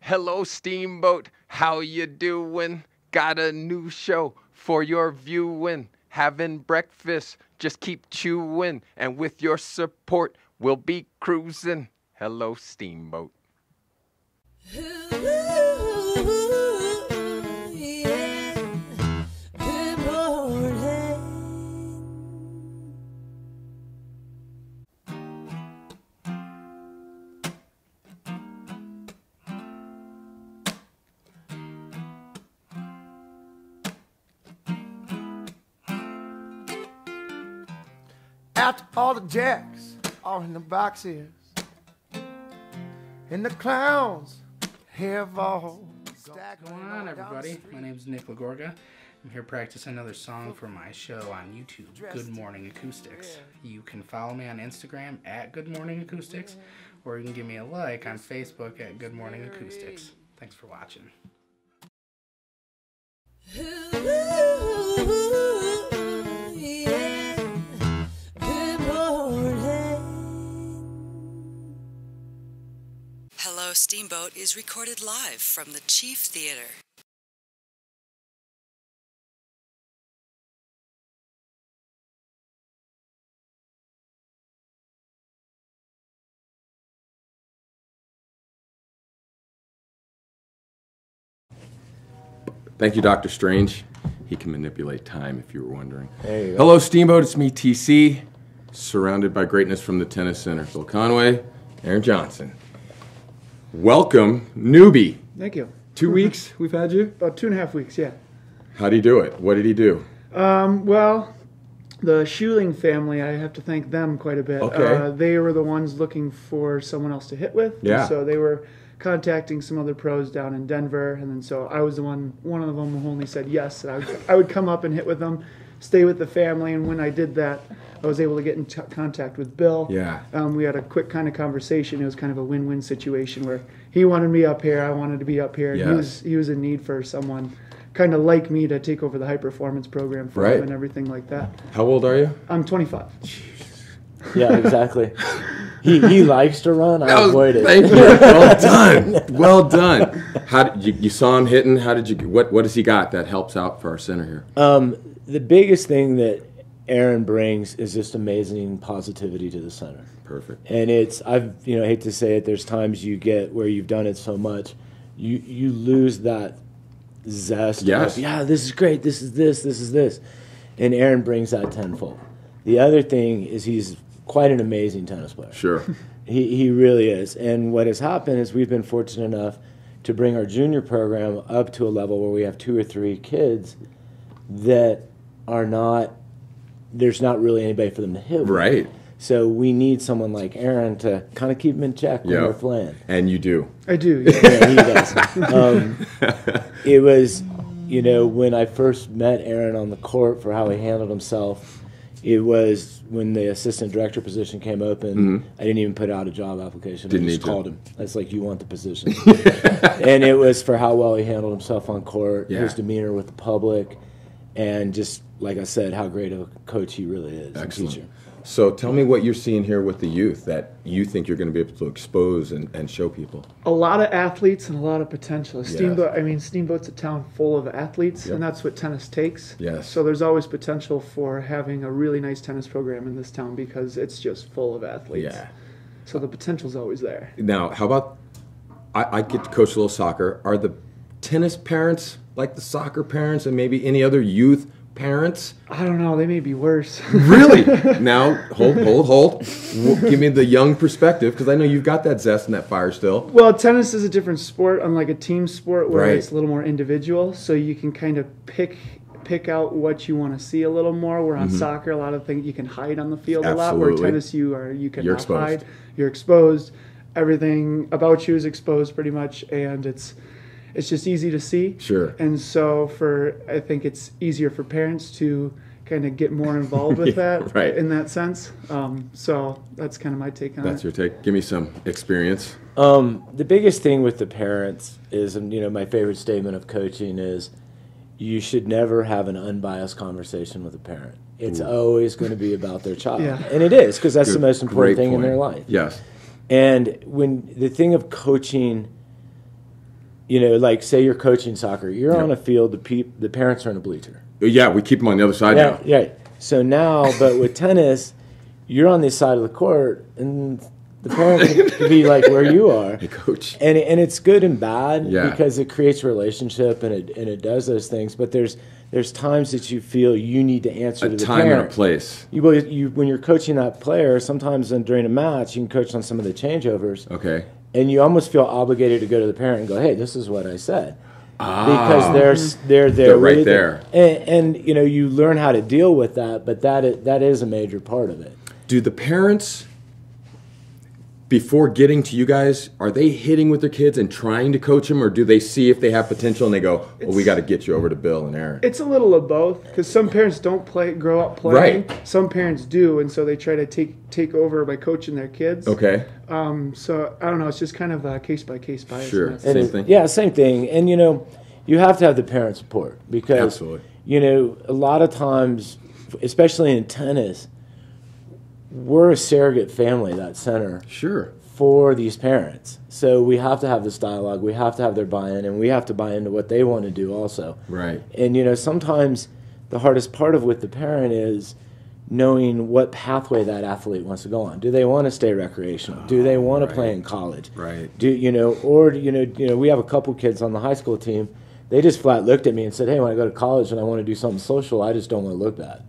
Hello, Steamboat. How you doing? Got a new show for your viewing. Having breakfast, just keep chewing. And with your support, we'll be cruising. Hello, Steamboat. After all the jacks are in the boxes, and the clowns have all What's going on, everybody? My name is Nick Lagorga. I'm here practicing another song for my show on YouTube, Good Morning Acoustics. You can follow me on Instagram at Good Morning Acoustics, or you can give me a like on Facebook at Good Morning Acoustics. Thanks for watching. Hello, Steamboat is recorded live from the Chief Theater. Thank you, Dr. Strange. He can manipulate time, if you were wondering. Hello, Steamboat. It's me, TC. Surrounded by greatness from the Tennis Center. Phil Conway, Aaron Johnson. Welcome, newbie. Thank you. 2 weeks we've had you? About 2.5 weeks, yeah. How'd he do it? What did he do? Well, the Schuling family, I have to thank them quite a bit. Okay. They were the ones looking for someone else to hit with. Yeah. So they were contacting some other pros down in Denver, and then so I was the one of them who only said yes. And I would come up and hit with them, stay with the family, and when I did that, I was able to get in contact with Bill. Yeah. We had a quick kind of conversation. It was kind of a win-win situation where he wanted me up here, I wanted to be up here. And Yes. he was in need for someone kind of like me to take over the high performance program for Right. him and everything like that. How old are you? I'm 25. Yeah, exactly. He likes to run. I avoid it. Thank you. Well done. Well done. How did you saw him hitting? How did you? What has he got that helps out for our center here? The biggest thing that Aaron brings is just amazing positivity to the center. Perfect. And I hate to say it, there's times you get where you've done it so much, you lose that zest. Yes. Of, yeah, this is great. This is this. And Aaron brings that tenfold. The other thing is he's quite an amazing tennis player. Sure. He really is. And what has happened is we've been fortunate enough to bring our junior program up to a level where we have 2 or 3 kids that are not, there's not really anybody for them to hit with. Right. So we need someone like Aaron to kind of keep them in check when we're playing. And you do. I do, yeah. Yeah, he does. It was, when I first met Aaron on the court for how he handled himself, it was when the assistant director position came open, I didn't even put out a job application. I just called him. That's like, you want the position. And it was for how well he handled himself on court, his demeanor with the public, and just, like I said, how great of a coach he really is. Excellent. Teacher. So tell me what you're seeing here with the youth that you think you're going to be able to expose and show people. A lot of athletes and a lot of potential. Yes. Steamboat's a town full of athletes, and that's what tennis takes. Yes. So there's always potential for having a really nice tennis program in this town because it's just full of athletes. Yeah. So the potential's always there. Now, how about, I get to coach a little soccer. Are the tennis parents like the soccer parents and maybe any other youth parents? I don't know. They may be worse. Really? Now, hold. Give me the young perspective, because I know you've got that zest and that fire still. Well, tennis is a different sport, unlike a team sport where Right. it's a little more individual. So you can kind of pick out what you want to see a little more. Where on soccer, a lot of things you can hide on the field a lot. Where Absolutely. tennis, you can You're not exposed. hide. You're exposed. Everything about you is exposed pretty much, and it's just easy to see. Sure. And so I think it's easier for parents to kind of get more involved with that right. in that sense. So that's kind of my take on it. That's your take. Give me some experience. The biggest thing with the parents is, and my favorite statement of coaching is, you should never have an unbiased conversation with a parent. It's always going to be about their child. Yeah. And it is, because that's Good. the most important Great thing in point. their life. Yes. And when the thing of coaching you know, like say you're coaching soccer, you're on a field, the parents are in a bleacher. Yeah, we keep them on the other side now. Yeah. So now, but with tennis, you're on this side of the court, and the parent can be like where you are. Hey, coach. And it's good and bad Yeah. because it creates a relationship and it does those things. But there's times that you feel you need to answer to the time parent. and a place. When you're coaching that player, sometimes during a match, you can coach on some of the changeovers. Okay. And you almost feel obligated to go to the parent and go, hey, this is what I said. Because they're right with there. And you know, you learn how to deal with that, but that is a major part of it. Do the parents, before getting to you guys, are they hitting with their kids and trying to coach them, or do they see if they have potential and they go, well, we got to get you over to Bill and Aaron? It's a little of both, because some parents don't grow up playing. Right. Some parents do, and so they try to take over by coaching their kids. Okay. So I don't know. It's just kind of a case by case bias. Sure. in that sense. Same thing? Yeah, same thing. And you know, you have to have the parent support because Absolutely. you know, a lot of times, especially in tennis, we're a surrogate family, that center. Sure. For these parents. So we have to have this dialogue, we have to have their buy-in, and we have to buy into what they want to do also. Right. And you know, sometimes the hardest part of with the parent is knowing what pathway that athlete wants to go on. Do they want to stay recreational? Do they want to play in college? Right. Do you know, or you know, we have a couple kids on the high school team. They just flat looked at me and said, "Hey, when I go to college and I want to do something social, I just don't want to look bad."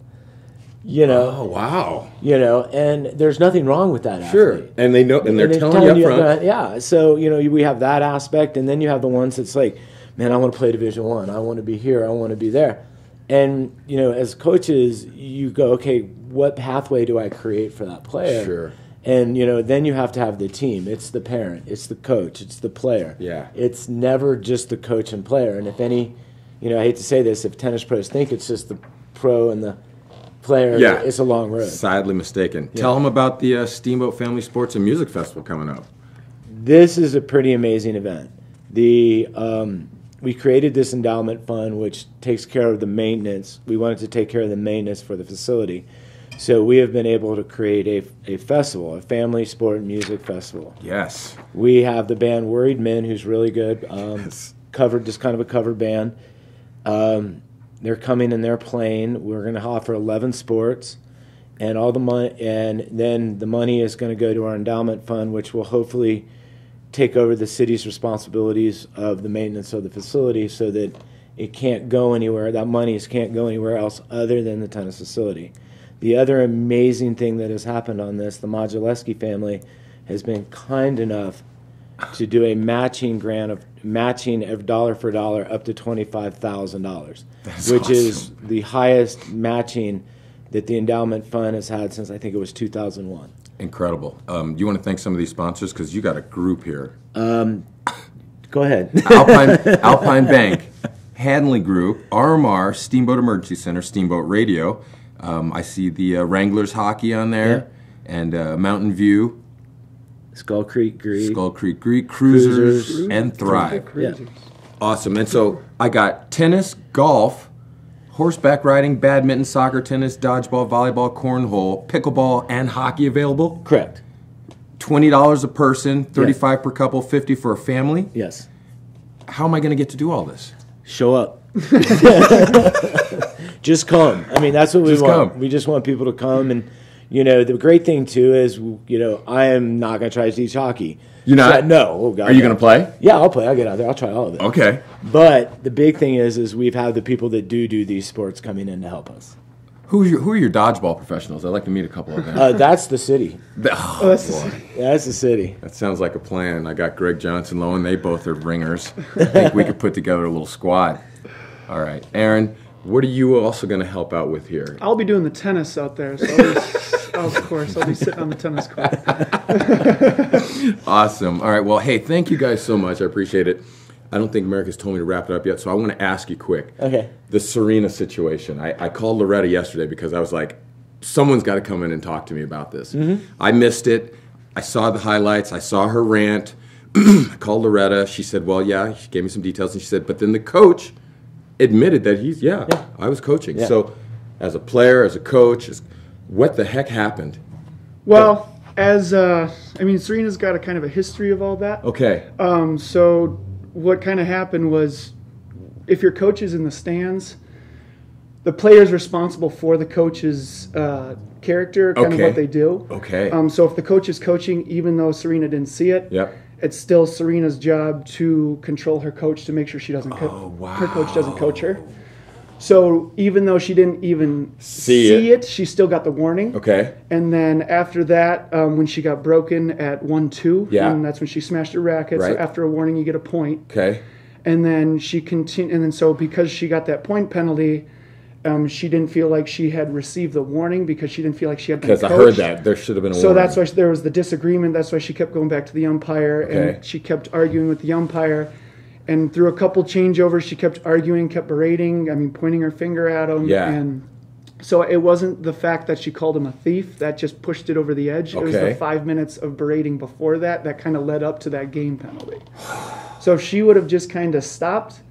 You know. Oh, wow. You know, and there's nothing wrong with that Sure. athlete. And they know, and they're telling you up front. Yeah. So, you know, we have that aspect, and then you have the ones that's like, man, I want to play Division I. I want to be here. I want to be there. And, you know, as coaches, you go, okay, what pathway do I create for that player? Sure. And, you know, then you have to have the team. It's the parent. It's the coach. It's the player. Yeah. It's never just the coach and player. And if any, you know, I hate to say this, if tennis pros think it's just the pro and the player, Yeah. it's a long road. Sadly mistaken. Tell them about the Steamboat Family Sports and Music Festival coming up. This is a pretty amazing event. We created this endowment fund which takes care of the maintenance. We wanted to take care of the maintenance for the facility. So we have been able to create a festival, a family sport and music festival. Yes. We have the band Worried Men, who's really good, covered, just kind of a cover band. They're coming and they're playing. We're going to offer 11 sports, and all the money, and then the money is going to go to our endowment fund, which will hopefully take over the city's responsibilities of the maintenance of the facility, so that it can't go anywhere. That money can't go anywhere else other than the tennis facility. The other amazing thing that has happened on this, the Modulewski family has been kind enough to do a matching grant of matching dollar for dollar up to $25,000, which awesome. is the highest matching that the endowment fund has had since I think it was 2001. Incredible. Do you want to thank some of these sponsors? Because you got a group here. Go ahead. Alpine Bank, Hanley Group, RMR, Steamboat Emergency Center, Steamboat Radio. I see the Wranglers Hockey on there, and Mountain View. Skull Creek Greek. Cruisers, and Thrive. Yeah. Awesome. And so I got tennis, golf, horseback riding, badminton, soccer, tennis, dodgeball, volleyball, cornhole, pickleball, and hockey available. Correct. $20 a person, $35 per couple, $50 for a family. Yes. How am I going to get to do all this? Show up. Just come. I mean, that's what we Just want. come. We just want people to come. And, you know, the great thing, too, is, you know, I am not going to try to teach hockey. You're not? Yeah, no. Oh, God, Are you no. going to play? Yeah, I'll play. I'll get out there. I'll try all of it. Okay. But the big thing is we've had the people that do these sports coming in to help us. Who are your dodgeball professionals? I'd like to meet a couple of them. That's the city. That's the Boy. That's the city. That sounds like a plan. I got Greg Johnson, Lowen. They both are ringers. I think we could put together a little squad. All right. Aaron, what are you also going to help out with here? I'll be doing the tennis out there, so of course I'll be sitting on the tennis court. Awesome. All right. Well, hey, thank you guys so much. I appreciate it. I don't think America's told me to wrap it up yet, so I want to ask you quick. Okay. The Serena situation. I called Loretta yesterday because I was like, someone's got to come in and talk to me about this. Mm-hmm. I missed it. I saw the highlights. I saw her rant. I called Loretta. She said, well, yeah. She gave me some details, and she said, but then the coach admitted that I was coaching. Yeah. So as a player, as a coach, what the heck happened? Well, Serena's got a kind of a history of all that. Okay. So what kind of happened was, if your coach is in the stands, the player's responsible for the coach's character, kind of what they do. Okay. So if the coach is coaching, even though Serena didn't see it, Yep. it's still Serena's job to control her coach to make sure she doesn't her coach doesn't coach her. So even though she didn't even see it, she still got the warning. Okay. And then after that, when she got broken at 1-2, and that's when she smashed her racket. Right. So after a warning, you get a point. Okay. And then she continued. And then so because she got that point penalty, she didn't feel like she had received the warning because she didn't feel like she had been coached. Because I heard that there should have been a warning. So that's why there was the disagreement. That's why she kept going back to the umpire, and she kept arguing with the umpire. And through a couple changeovers, she kept arguing, kept berating, pointing her finger at him. Yeah. And so it wasn't the fact that she called him a thief that just pushed it over the edge. It was the 5 minutes of berating before that kind of led up to that game penalty. So if she would have just kind of stopped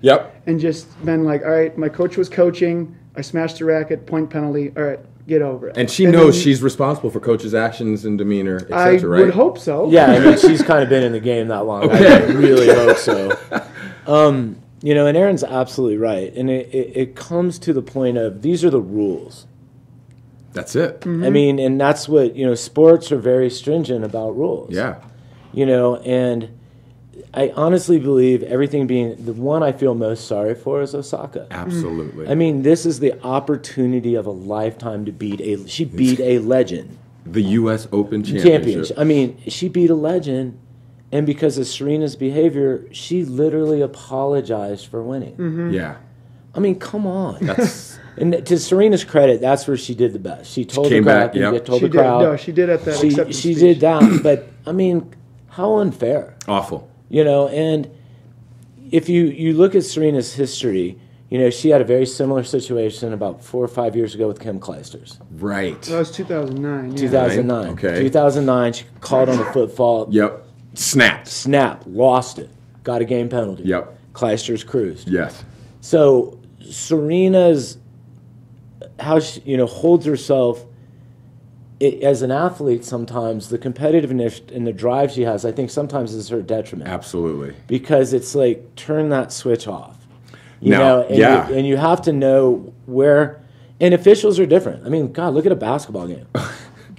and just been like, all right, my coach was coaching, I smashed the racket, point penalty, all right, get over it. And she knows she's responsible for coach's actions and demeanor, etc., right? I would hope so. Yeah, she's kind of been in the game that long. I really hope so. And Aaron's absolutely right. And it comes to the point of, these are the rules. That's it. Mm-hmm. And that's what, sports are very stringent about rules. Yeah. And I honestly believe everything being, the one I feel most sorry for is Osaka. Absolutely. This is the opportunity of a lifetime to beat she beat a legend. The U.S. Open Championship. She beat a legend, and because of Serena's behavior, she literally apologized for winning. Mm-hmm. Yeah. Come on. That's... And to Serena's credit, that's where she did the best. She told the crowd, she did at that acceptance She speech. did that, but, how unfair. Awful. And if you look at Serena's history, she had a very similar situation about 4 or 5 years ago with Kim Clijsters. Right. That was 2009. Yeah. 2009. Okay. 2009, she caught on a foot fault. Yep. Snapped. Lost it. Got a game penalty. Yep. Clijsters cruised. Yes. So Serena's, how she holds herself as an athlete, sometimes the competitiveness and the drive she has, I think sometimes is her detriment. Absolutely. Because it's like, turn that switch off. And you have to know where, and officials are different. God, look at a basketball game.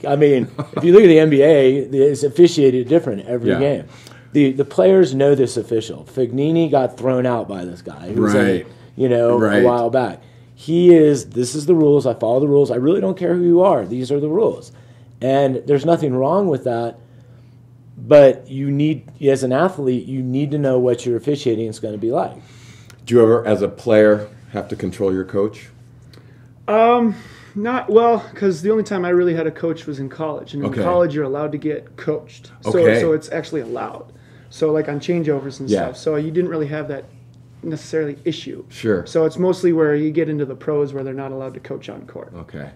If you look at the NBA, it's officiated different every game. The players know this official. Fognini got thrown out by this guy. Who was a while back. This is the rules, I follow the rules, I really don't care who you are, these are the rules. And there's nothing wrong with that, but you need, as an athlete, you need to know what your officiating is going to be like. Do you ever, as a player, have to control your coach? Not well, because the only time I really had a coach was in college, and in college you're allowed to get coached. So it's actually allowed. So like on changeovers and stuff. So you didn't really have that necessarily issue. Sure. So it's mostly where you get into the pros where they're not allowed to coach on court. Okay.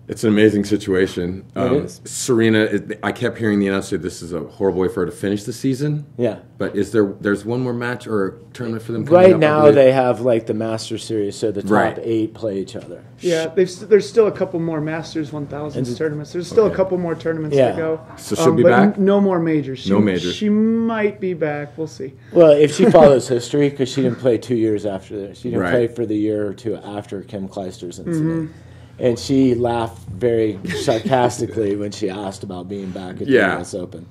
It's an amazing situation. It is. Serena, I kept hearing the announcer say this is a horrible way for her to finish the season. Yeah. But there's one more match or a tournament for them coming Right up, now they have like the Masters Series, so the top Right. 8 play each other. Yeah, there's still a couple more Masters 1000s tournaments. There's still a couple more tournaments to go. So she'll be but back? No more majors. No majors. She might be back. We'll see. Well, if she follows history, because she didn't play 2 years after this. She didn't Right. play for the year or two after Kim Clijsters incident. And she laughed very sarcastically when she asked about being back at the U.S. Open.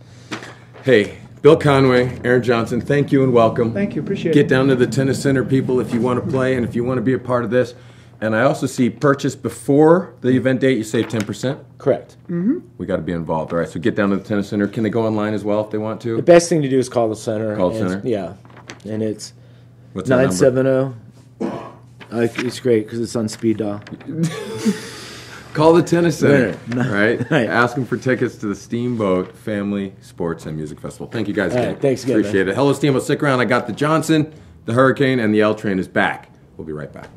Hey, Bill Conway, Aaron Johnson, thank you and welcome. Thank you. Appreciate it. Get down to the tennis center, people, if you want to play and if you want to be a part of this. And I also see purchase before the event date, you save 10%. Correct. We got to be involved. All right, so get down to the tennis center. Can they go online as well if they want to? The best thing to do is call the center. Call the center? Yeah. And it's What's that number? 970. It's great because it's on speed dial. Call the tennis center, right? Right. Ask them for tickets to the Steamboat Family Sports and Music Festival. Thank you guys again. Right, thanks again, Appreciate it. Hello, Steamboat. Stick around. I got the Johnson, the Hurricane, and the L Train is back. We'll be right back.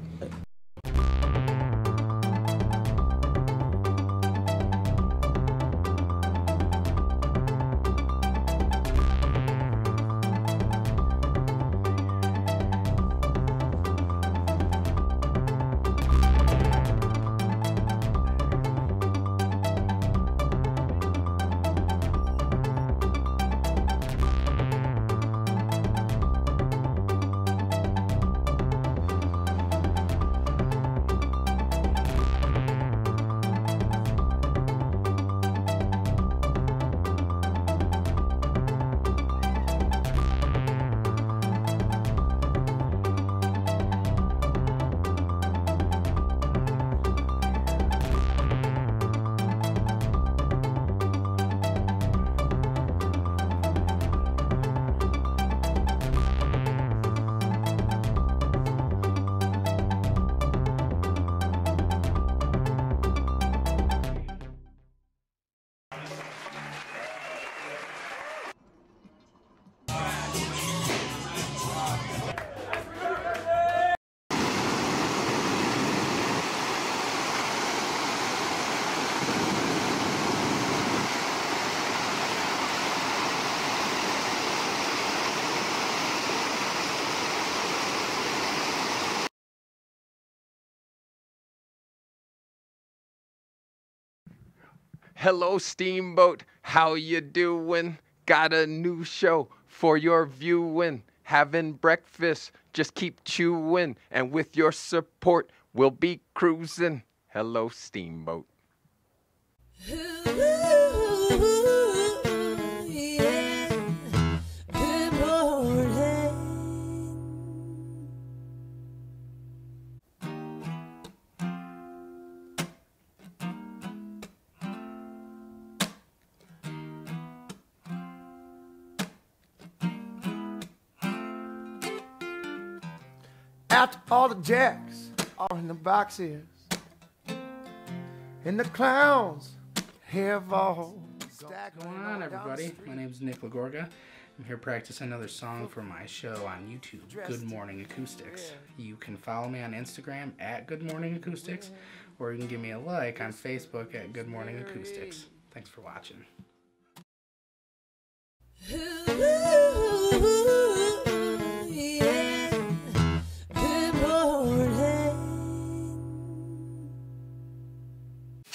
Hello, Steamboat. How you doing? Got a new show for your viewing. Having breakfast, just keep chewing. And with your support, we'll be cruising. Hello, Steamboat. After all the jacks are in the boxes, and the clowns have all stacked. What's going on, everybody? My name is Nick Lagorga. I'm here practicing another song for my show on YouTube, Good Morning Acoustics. You can follow me on Instagram at Good Morning Acoustics, or you can give me a like on Facebook at Good Morning Acoustics. Thanks for watching.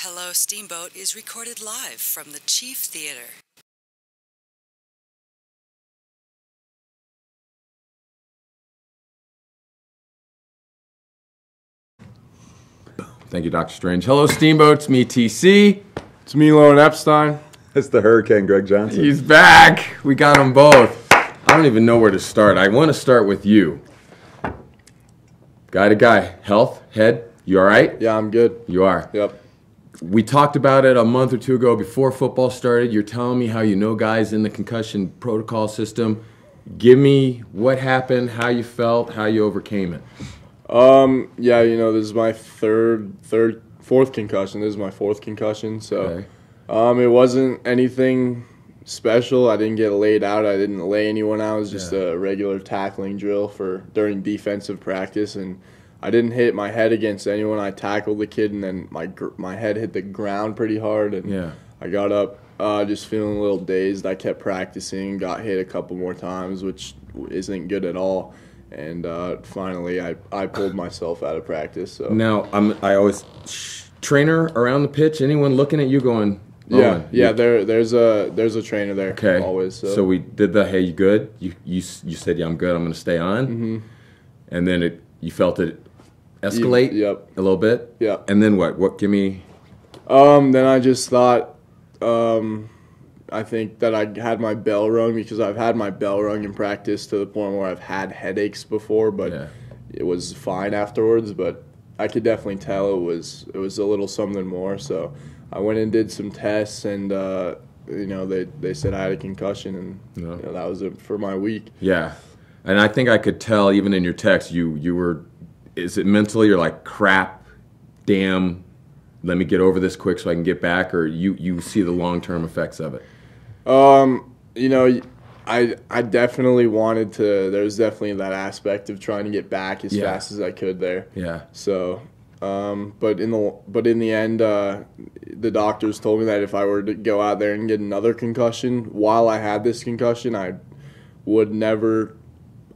Hello, Steamboat is recorded live from the Chief Theater. Thank you, Dr. Strange. Hello, Steamboat. It's me, TC. It's me, Lauren Epstein. It's the Hurricane, Greg Johnson. He's back. We got them both. I don't even know where to start. I want to start with you. Guy to guy. Health, head, you all right? Yeah, I'm good. You are? Yep. We talked about it a month or two ago before football started. You're telling me how you know guys in the concussion protocol system. Give me what happened, how you felt, how you overcame it. Yeah, this is my fourth concussion. This is my fourth concussion, so Okay. it wasn't anything special. I didn't get laid out. I didn't lay anyone out. It was just a regular tackling drill during defensive practice, and I didn't hit my head against anyone. I tackled the kid, and then my head hit the ground pretty hard, and I got up just feeling a little dazed. I kept practicing, got hit a couple more times, which isn't good at all. And finally, I pulled myself out of practice. So now I always trainer around the pitch. Anyone looking at you going? Yeah. There's a trainer there. Okay. Always. So we did the hey, you good? You said yeah, I'm good. I'm going to stay on. Mm-hmm. And then you felt it escalate. Yep. A little bit. Yeah. And then what? What? Give me. Then I just thought. I think that I had my bell rung because I've had my bell rung in practice to the point where I've had headaches before, but it was fine afterwards. But I could definitely tell it was a little something more. So I went and did some tests, and they said I had a concussion, and that was it for my week. Yeah, and I think I could tell even in your text you were. Is it mentally you're like crap, damn. Let me get over this quick so I can get back, or you see the long-term effects of it? I definitely wanted to. There's definitely that aspect of trying to get back as fast as I could there. Yeah. So, but in the end, the doctors told me that if I were to go out there and get another concussion while I had this concussion, I would never.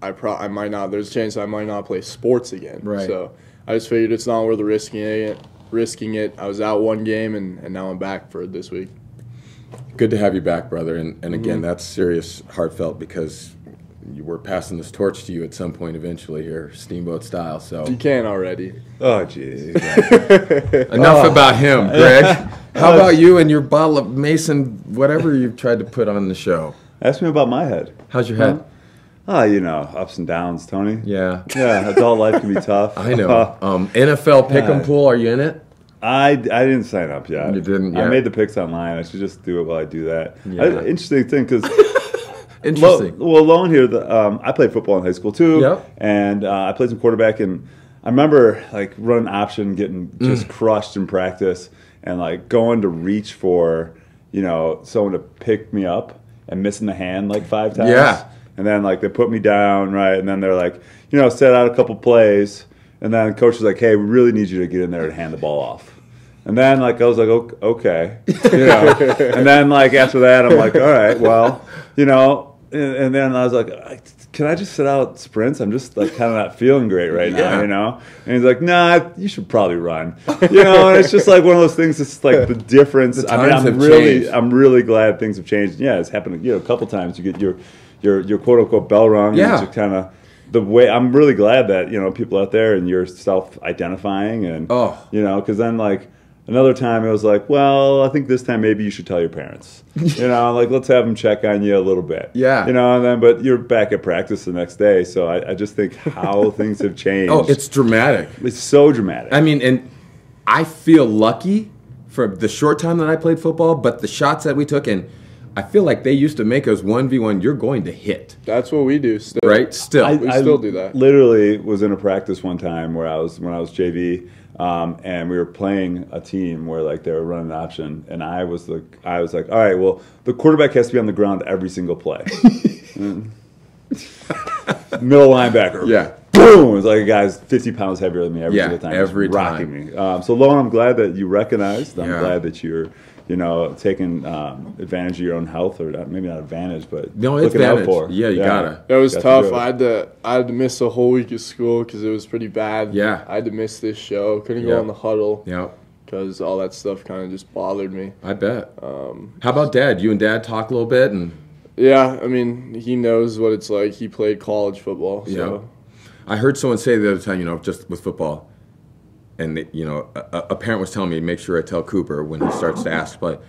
I might not. There's a chance I might not play sports again. Right. So I just figured it's not worth risking it. I was out one game, and now I'm back for this week. Good to have you back, brother. And again, that's serious, heartfelt, because we're passing this torch to you at some point eventually here, Steamboat style. So you can already. Oh, jeez. Enough about him, Greg. How about you and your bottle of Mason, whatever you've tried to put on the show? Ask me about my head. How's your head? Ups and downs, Tony. Yeah. Yeah, adult life can be tough. I know. NFL Pick'em Pool, are you in it? I didn't sign up yet. You didn't yet? I made the picks online. I should just do it while I do that. Yeah. Interesting thing, because Interesting. Lo and here, I played football in high school too. Yep. And I played some quarterback, and I remember running option, getting just crushed in practice, and going to reach for someone to pick me up and missing the hand 5 times. Yeah. And then they put me down, right? And then they're set out a couple plays, and then the coach was like, "Hey, we really need you to get in there and hand the ball off." And then I was like, "Okay," and then after that, I'm like, "All right, well, and then I was like, can I just sit out sprints? I'm just like kind of not feeling great right now, you know? And he's like, nah, you should probably run. You know, and it's just like one of those things. It's like the difference. The I mean, times I'm really glad things have changed. Yeah, it's happened, you know, a couple times. You get your quote unquote bell rung. Yeah. And it's kind of the way. I'm really glad that, you know, people out there and you're self-identifying and, you know, because then like, another time it was like, well, I think this time maybe you should tell your parents. You know, like let's have them check on you a little bit. Yeah. You know, and then but you're back at practice the next day. So I just think how things have changed. Oh, it's dramatic. It's so dramatic. I mean, and I feel lucky for the short time that I played football, but the shots that we took, and I feel like they used to make us 1v1, you're going to hit. That's what we do still. Right? Still. We still do that. Literally was in a practice one time when I was JV. And we were playing a team where like they were running an option, and I was like, all right, well, the quarterback has to be on the ground every single play. Middle linebacker, boom! It's like a guy's 50 pounds heavier than me every single time. Every He's rocking me. So, Lowen, I'm glad that you recognized. I'm glad that you're, you know, taking advantage of your own health, or maybe not advantage, but looking out for. Yeah, you gotta. That was tough. I had to miss a whole week of school because it was pretty bad. Yeah, I had to miss this show. Couldn't go on the huddle. Yeah, because all that stuff kind of just bothered me. I bet. How about Dad? You and Dad talk a little bit, and yeah, I mean, he knows what it's like. He played college football. So. I heard someone say the other time, you know, just with football. And, you know, a parent was telling me, make sure I tell Cooper when he starts to ask, but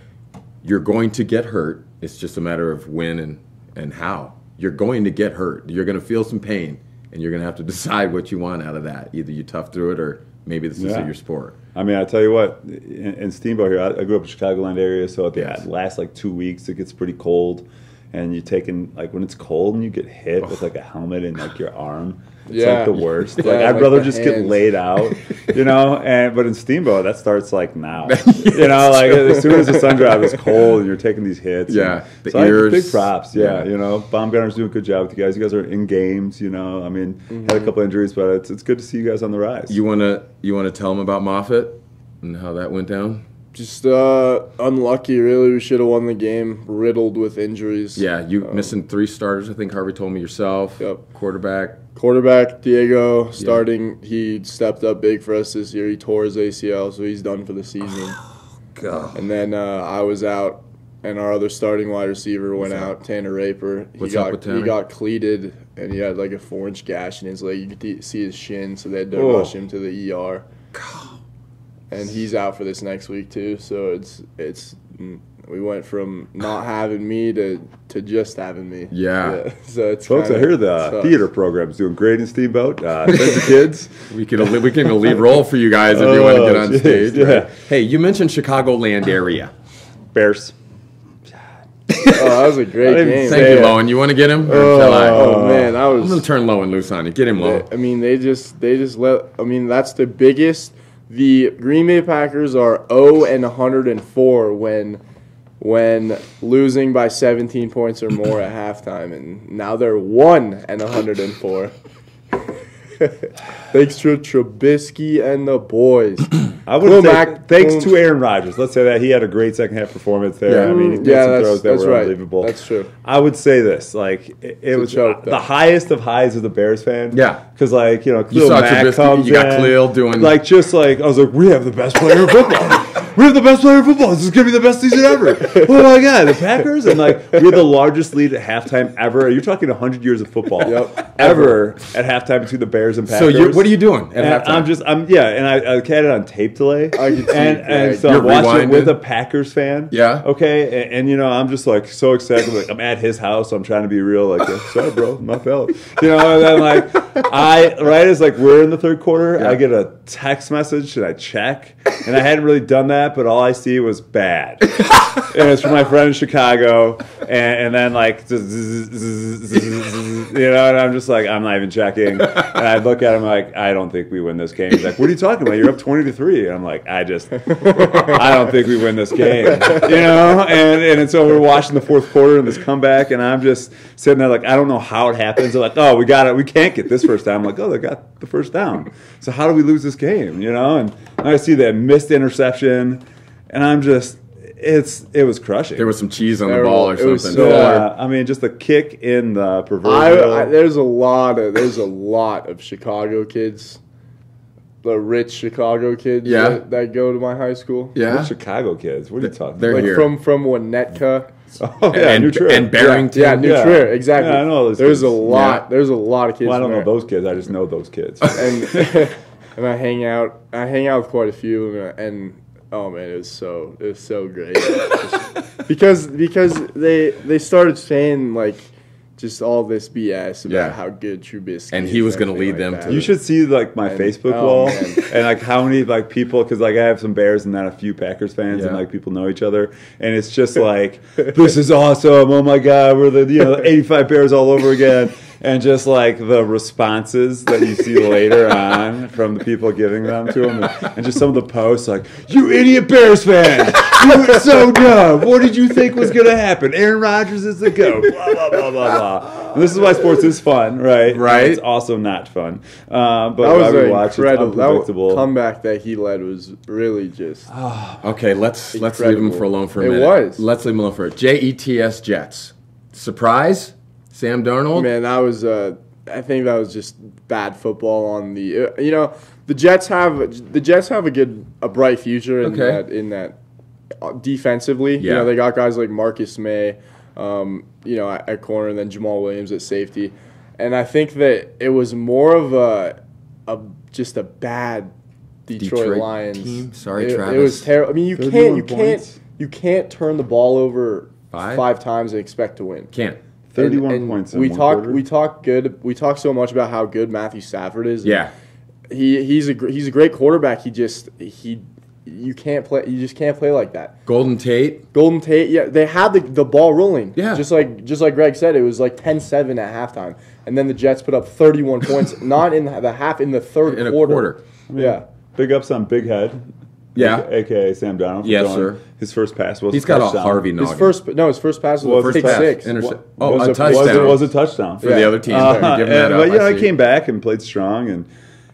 you're going to get hurt. It's just a matter of when and how. You're going to get hurt. You're going to feel some pain, and you're going to have to decide what you want out of that. Either you tough through it, or maybe this isn't your sport. I mean, I tell you what, in Steamboat here, I grew up in the Chicagoland area, so at the last like 2 weeks, it gets pretty cold. And you're taking, like, when it's cold and you get hit with, like, a helmet in, like, your arm, it's, like, the worst. Like, I'd rather just get laid out, you know? But in Steamboat, that starts, like, now. You know, like, as soon as the sun drives, it's cold and you're taking these hits. Yeah, the ears. Big props, you know. Baumgartner's doing a good job with you guys. You guys are in games, you know. I mean, had a couple injuries, but it's good to see you guys on the rise. You wanna tell them about Moffitt and how that went down? Just unlucky, really. We should have won the game, riddled with injuries. Yeah, you missing 3 starters, I think Harvey told me yourself. Yep. Quarterback, Diego, starting. He stepped up big for us this year. He tore his ACL, so he's done for the season. Oh, God. And then I was out, and our other starting wide receiver went out, Tanner Raper. What's up with Tanner? He got cleated, and he had like a 4-inch gash in his leg. You could see his shin, so they had to rush him to the ER. God. And he's out for this next week too, so it's we went from not having me to just having me. Yeah. So it's folks, I hear the theater program's doing great in Steamboat. Send the kids. we can a lead role for you guys if you want to get on stage. Right? Hey, you mentioned Chicagoland area. Bears. That was a great game. Thank you, Lowen. You want to get him? Oh man, I'm gonna turn Lowen loose on you. Get him, Lowen. I mean, they just let. I mean, that's the biggest. The Green Bay Packers are 0-104 when losing by 17 points or more at halftime, and now they're 1-104. Thanks to Trubisky and the boys. I would say thanks to Aaron Rodgers. Let's say that he had a great second half performance there. Yeah. I mean, he made some throws that were unbelievable. That's true. I would say this, like it was the highest of highs as a Bears fan. Yeah, because like you saw Trubisky, you got Khalil doing like just like I was like, we have the best player in football. We have the best player in football. This is gonna be the best season ever. Oh my God, the Packers, and like we had the largest lead at halftime ever. You're talking 100 years of football ever at halftime between the Bears and Packers. So what are you doing at halftime? And I had it on tape delay. And so I'm watching it with a Packers fan. Yeah. Okay. And you know, I'm just like so excited. Like I'm at his house, so I'm trying to be real. Like, sorry, bro, my fault. You know. And then like right as like we're in the third quarter, I get a text message and I check, and I hadn't really done that, but all I see was bad. And it's from my friend in Chicago, and then like you know, and I'm just like, I'm not even checking. And I look at him like, I don't think we win this game. He's like, what are you talking about? You're up 20-3. And I'm like, I don't think we win this game. You know? And so we're watching the fourth quarter and this comeback, and I'm just sitting there like, I don't know how it happens. They're like, oh, we can't get this first down. I'm like, oh, they got the first down. So how do we lose this game? You know? And I see that missed interception, and I'm just, it was crushing. There was some cheese on the ball or It was something. so yeah, I mean, just the kick in the proverbial. there's a lot of Chicago kids, the rich Chicago kids that go to my high school. Yeah. What Chicago kids? What are you talking They're about? here. From Winnetka. Oh, yeah, and, New Trier. and Barrington. Yeah, New Trier, exactly. Yeah, I know those there's kids. a lot. Yeah. There's a lot of kids. Well, I don't from know there. those kids. I just know those kids. And and I hang out with quite a few of them, and oh man, it was so great. because they started saying like just all this BS about how good Trubisky And is he was going to everything lead them like to that. You should see like my Facebook wall and like how many like people, because like I have some Bears and then a few Packers fans and like people know each other, and it's just like this is awesome. Oh my God, we're the 85 Bears all over again. And just like the responses that you see later on from the people giving them to him, and just some of the posts like, "You idiot Bears fans! You were so dumb. What did you think was going to happen? Aaron Rodgers is the GOAT." Blah blah blah blah blah. And this is why sports is fun, right? Right. It's also not fun. But that was we watch, it's incredible. unpredictable. That comeback that he led was really just Okay, let's leave him for alone for a minute. It was. Let's leave him alone for it. Jets Jets. Surprise? Sam Darnold? Man, that was I think that was just bad football on the the Jets have a bright future in that defensively. Yeah. They got guys like Marcus May, at corner, and then Jamal Williams at safety. And I think that it was more of just a bad Detroit Lions team. Sorry, it, Travis. It was terrible. I mean, you can't turn the ball over five times and expect to win. Can't. 31 points in we one talk quarter. we talk so much about how good Matthew Stafford is. Yeah. He's a great quarterback. You just can't play like that. Golden Tate. Yeah, they had the ball rolling. Yeah. Just like Greg said, it was like 10-7 at halftime. And then the Jets put up 31 points, not in the half, in the third In a quarter. quarter. Yeah. Big ups on Big Head. Yeah. AKA Sam Darnold. for Yes, throwing sir. His first pass was He's a got a touchdown. Harvey His noggin. first pass was a First pick pass. six. a Was touchdown. was a touchdown For the other team. Uh-huh. Give him that But up, I I see. came back and played strong, and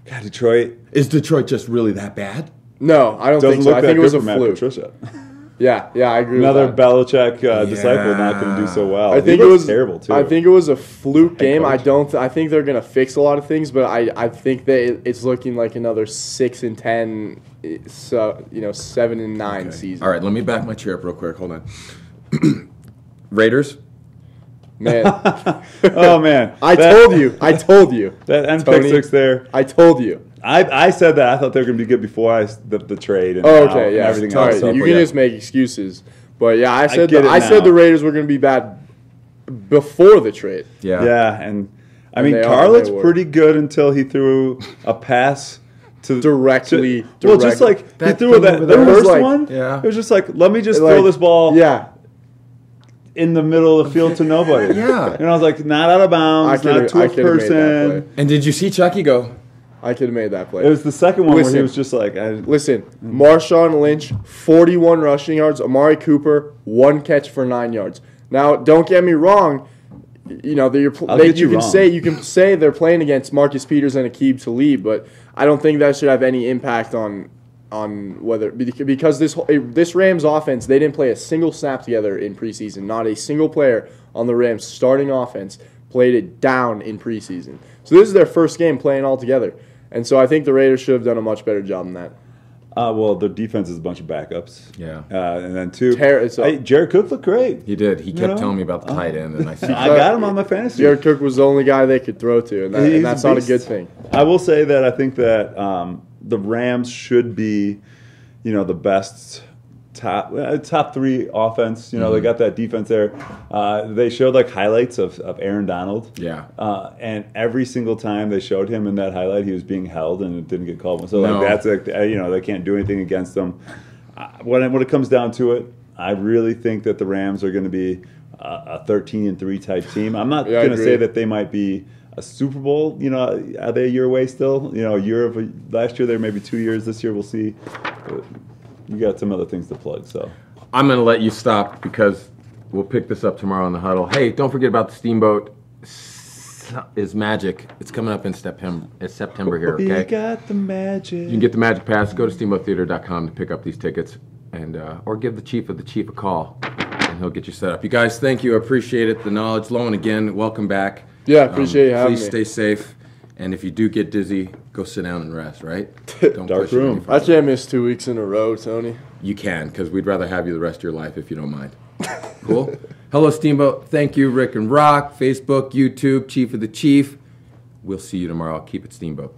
God, Detroit Is Detroit just really that bad? No, I don't doesn't think so. look I that think it good was for a Matt fluke. Patricia. Yeah, I agree Another with that. Belichick disciple not going to do so well. I think He it looks was terrible too. I think it was a fluke game. I coach. think they're gonna fix a lot of things, but I think that it's looking like another 6-10, 7-9 season. All right, let me back my chair up real quick. Hold on. Raiders. Man, Oh man, I told you that end Tony. pick six there. I told you. I said that I thought they were going to be good before the trade and, Oh, now okay, and yeah. everything Sorry, else. So, you yeah. can just make excuses, but yeah, I said get it I said now. the Raiders were gonna be bad before the trade. Yeah, and I And mean they Carlet's were. pretty good until he threw a pass to Directly. well, just like he That threw thing that over the there. first Like, one. yeah. It was just like, let me just Like, throw this ball Yeah, in the middle of the field to nobody. Yeah. And I was like, not out of bounds, not to a could've made that person. play. And did you see Chucky go? I could have made that play. It was the second one where he Listen. was just like, Listen, Marshawn Lynch, 41 rushing yards. Amari Cooper, 1 catch for 9 yards. Now, don't get me wrong. You know, get you wrong. you can say they're playing against Marcus Peters and Aqib Talib, but I don't think that should have any impact on whether, because this Rams offense, they didn't play a single snap together in preseason. Not a single player on the Rams starting offense played it down in preseason. So this is their first game playing all together. And so I think the Raiders should have done a much better job than that. well, their defense is a bunch of backups. Yeah. And then two, So- Jared Cook looked great. He did. He kept know? telling me about the tight end, and I said, I got him on my fantasy. Jared Cook was the only guy they could throw to, and He's that's a not a beast. good thing. I will say that I think that the Rams should be, the best top three offense. They got that defense there. They showed like highlights of Aaron Donald. Yeah. And every single time they showed him in that highlight, he was being held and it didn't get called. So No. like that's like they can't do anything against them. When it comes down to it, I really think that the Rams are going to be a 13-3 type team. I'm not Yeah, I going to say agree. that they might be a Super Bowl. Are they a year away still? A year of last year, they're maybe 2 years. This year, we'll see. But you got some other things to plug. So I'm going to let you stop because we'll pick this up tomorrow in the huddle. Hey, don't forget about the Steamboat is magic. It's coming up in September. It's September here, okay? You got the magic. You can get the Magic Pass. Go to steamboattheater.com to pick up these tickets. and or give the chief a call, and he'll get you set up. You guys, thank you. I appreciate it. The knowledge. Lowen, again, welcome back. Yeah, I appreciate you having me. Please stay safe. And if you do get dizzy, go sit down and rest, right? Don't Dark push it room. any further. I can't miss 2 weeks in a row, Tony. You can, because we'd rather have you the rest of your life if you don't mind. Cool? Hello, Steamboat. Thank you, Rick and Rock, Facebook, YouTube, Chief of the Chief. We'll see you tomorrow. Keep it Steamboat.